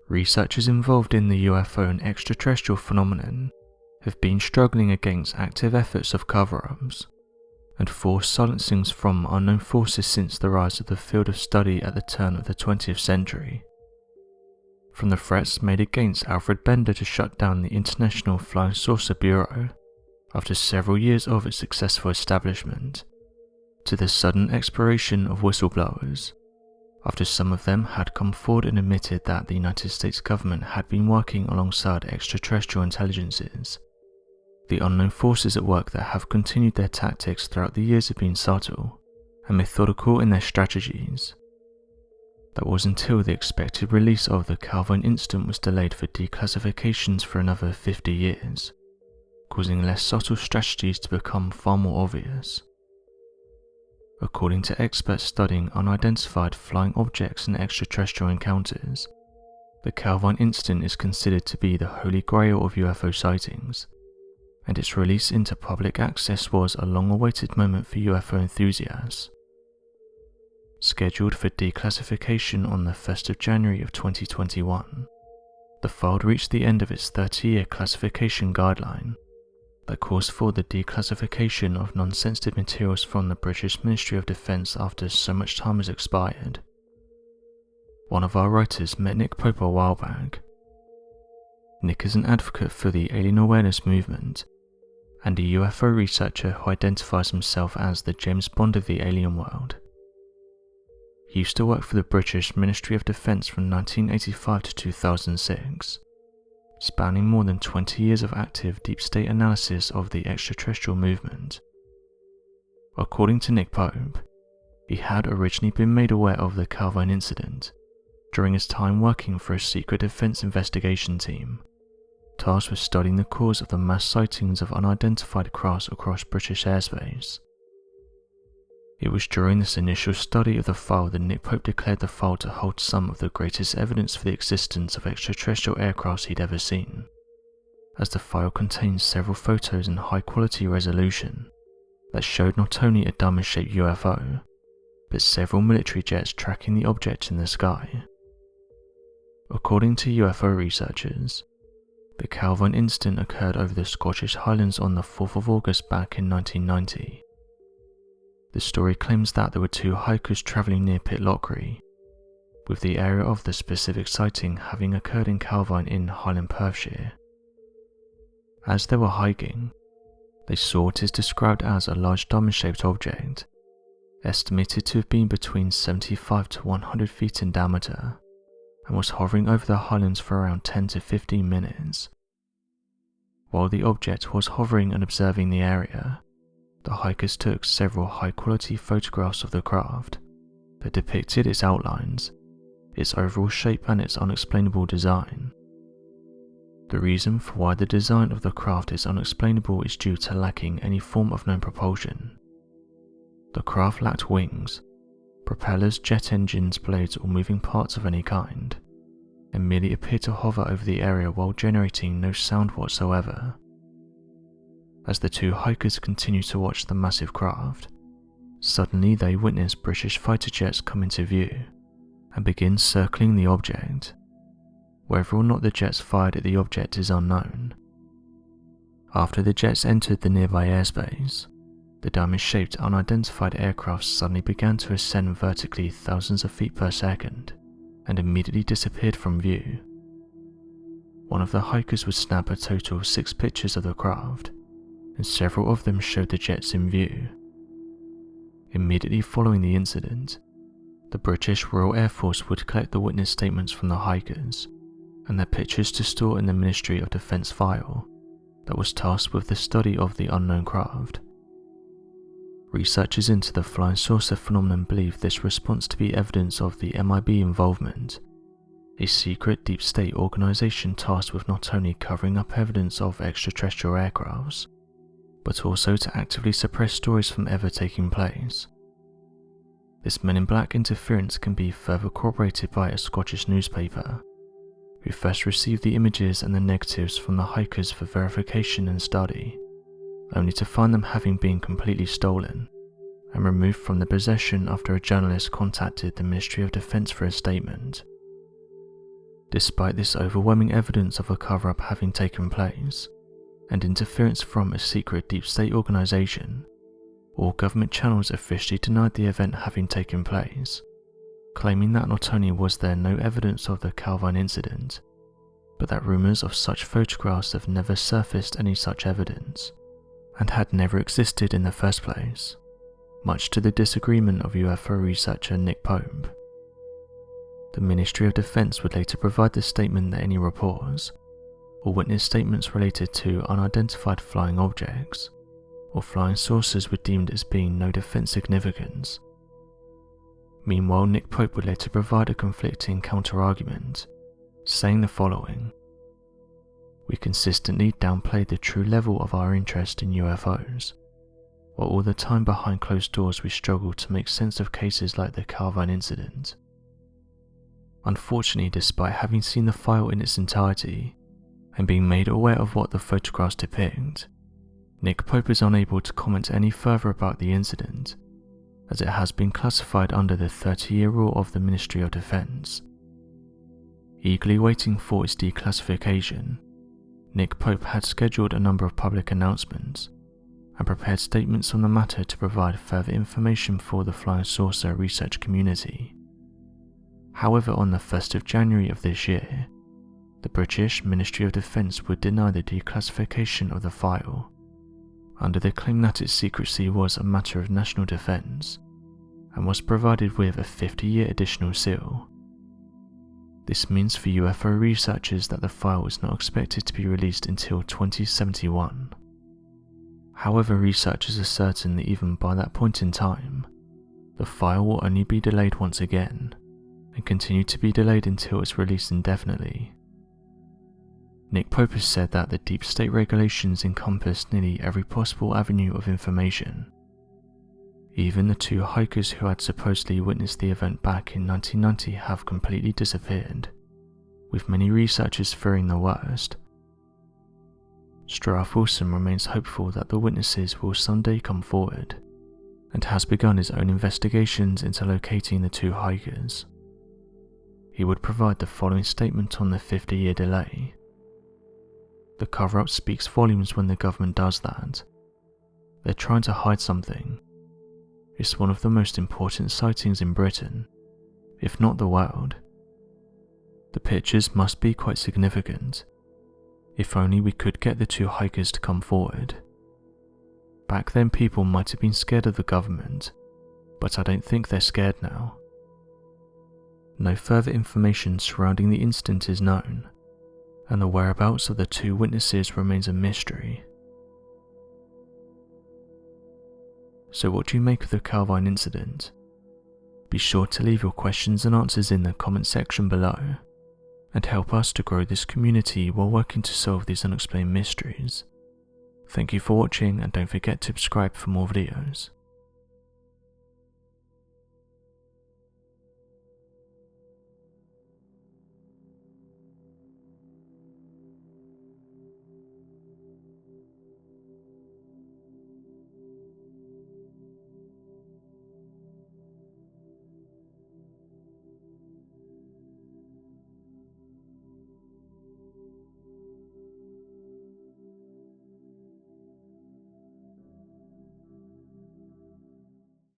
Researchers involved in the UFO and extraterrestrial phenomenon have been struggling against active efforts of cover-ups and forced silencings from unknown forces since the rise of the field of study at the turn of the 20th century. From the threats made against Alfred Bender to shut down the International Flying Saucer Bureau after several years of its successful establishment, to the sudden expiration of whistleblowers, after some of them had come forward and admitted that the United States government had been working alongside extraterrestrial intelligences. The unknown forces at work that have continued their tactics throughout the years have been subtle and methodical in their strategies. That was until the expected release of the Calvine Incident was delayed for declassifications for another 50 years, causing less subtle strategies to become far more obvious. According to experts studying unidentified flying objects and extraterrestrial encounters, the Calvine Incident is considered to be the holy grail of UFO sightings, and its release into public access was a long-awaited moment for UFO enthusiasts. Scheduled for declassification on the 1st of January of 2021, the file reached the end of its 30-year classification guideline that calls for the declassification of non-sensitive materials from the British Ministry of Defence after so much time has expired. One of our writers met Nick Pope a while back. Nick is an advocate for the alien awareness movement and a UFO researcher who identifies himself as the James Bond of the alien world. He used to work for the British Ministry of Defence from 1985 to 2006, spanning more than 20 years of active deep state analysis of the extraterrestrial movement. According to Nick Pope, he had originally been made aware of the Calvine Incident during his time working for a secret defence investigation team, tasked with studying the cause of the mass sightings of unidentified crafts across British airspace. It was during this initial study of the file that Nick Pope declared the file to hold some of the greatest evidence for the existence of extraterrestrial aircrafts he'd ever seen, as the file contains several photos in high-quality resolution that showed not only a diamond-shaped UFO, but several military jets tracking the object in the sky. According to UFO researchers, the Calvine Incident occurred over the Scottish Highlands on the 4th of August back in 1990. The story claims that there were two hikers travelling near Pitlochry, with the area of the specific sighting having occurred in Calvine in Highland Perthshire. As they were hiking, they saw what is described as a large diamond-shaped object, estimated to have been between 75 to 100 feet in diameter, and was hovering over the highlands for around 10 to 15 minutes. While the object was hovering and observing the area, the hikers took several high-quality photographs of the craft that depicted its outlines, its overall shape and its unexplainable design. The reason for why the design of the craft is unexplainable is due to lacking any form of known propulsion. The craft lacked wings, propellers, jet engines, blades or moving parts of any kind, and merely appeared to hover over the area while generating no sound whatsoever. As the two hikers continued to watch the massive craft, suddenly they witnessed British fighter jets come into view and begin circling the object. Whether or not the jets fired at the object is unknown. After the jets entered the nearby airspace, the diamond-shaped unidentified aircraft suddenly began to ascend vertically thousands of feet per second and immediately disappeared from view. One of the hikers would snap a total of 6 pictures of the craft, and several of them showed the jets in view. Immediately following the incident, the British Royal Air Force would collect the witness statements from the hikers and their pictures to store in the Ministry of Defence file that was tasked with the study of the unknown craft. Researchers into the flying saucer phenomenon believe this response to be evidence of the MIB involvement, a secret deep state organisation tasked with not only covering up evidence of extraterrestrial aircrafts, but also to actively suppress stories from ever taking place. This Men in Black interference can be further corroborated by a Scottish newspaper, who first received the images and the negatives from the hikers for verification and study, only to find them having been completely stolen and removed from their possession after a journalist contacted the Ministry of Defence for a statement. Despite this overwhelming evidence of a cover-up having taken place, and interference from a secret deep state organisation, all government channels officially denied the event having taken place, claiming that not only was there no evidence of the Calvine Incident, but that rumours of such photographs have never surfaced any such evidence, and had never existed in the first place, much to the disagreement of UFO researcher Nick Pope. The Ministry of Defence would later provide the statement that any reports or witness statements related to unidentified flying objects or flying saucers were deemed as being no defence significance. Meanwhile, Nick Pope would later provide a conflicting counter-argument, saying the following: "We consistently downplayed the true level of our interest in UFOs, while all the time behind closed doors we struggled to make sense of cases like the Calvine Incident. Unfortunately, despite having seen the file in its entirety and being made aware of what the photographs depict, Nick Pope is unable to comment any further about the incident, as it has been classified under the 30-year rule of the Ministry of Defence. Eagerly waiting for its declassification, Nick Pope had scheduled a number of public announcements and prepared statements on the matter to provide further information for the flying saucer research community. However, on the 1st of January of this year, the British Ministry of Defence would deny the declassification of the file, under the claim that its secrecy was a matter of national defence, and was provided with a 50-year additional seal. This means for UFO researchers that the file is not expected to be released until 2071. However, researchers are certain that even by that point in time, the file will only be delayed once again, and continue to be delayed until it's released indefinitely. Nick Pope has said that the deep state regulations encompass nearly every possible avenue of information. Even the two hikers who had supposedly witnessed the event back in 1990 have completely disappeared, with many researchers fearing the worst. Strath Wilson remains hopeful that the witnesses will someday come forward, and has begun his own investigations into locating the two hikers. He would provide the following statement on the 50-year delay. "The cover-up speaks volumes when the government does that. They're trying to hide something. It's one of the most important sightings in Britain, if not the world. The pictures must be quite significant. If only we could get the two hikers to come forward. Back then people might have been scared of the government, but I don't think they're scared now. No further information surrounding the incident is known, and the whereabouts of the two witnesses remains a mystery." So what do you make of the Calvine Incident? Be sure to leave your questions and answers in the comment section below, and help us to grow this community while working to solve these unexplained mysteries. Thank you for watching, and don't forget to subscribe for more videos.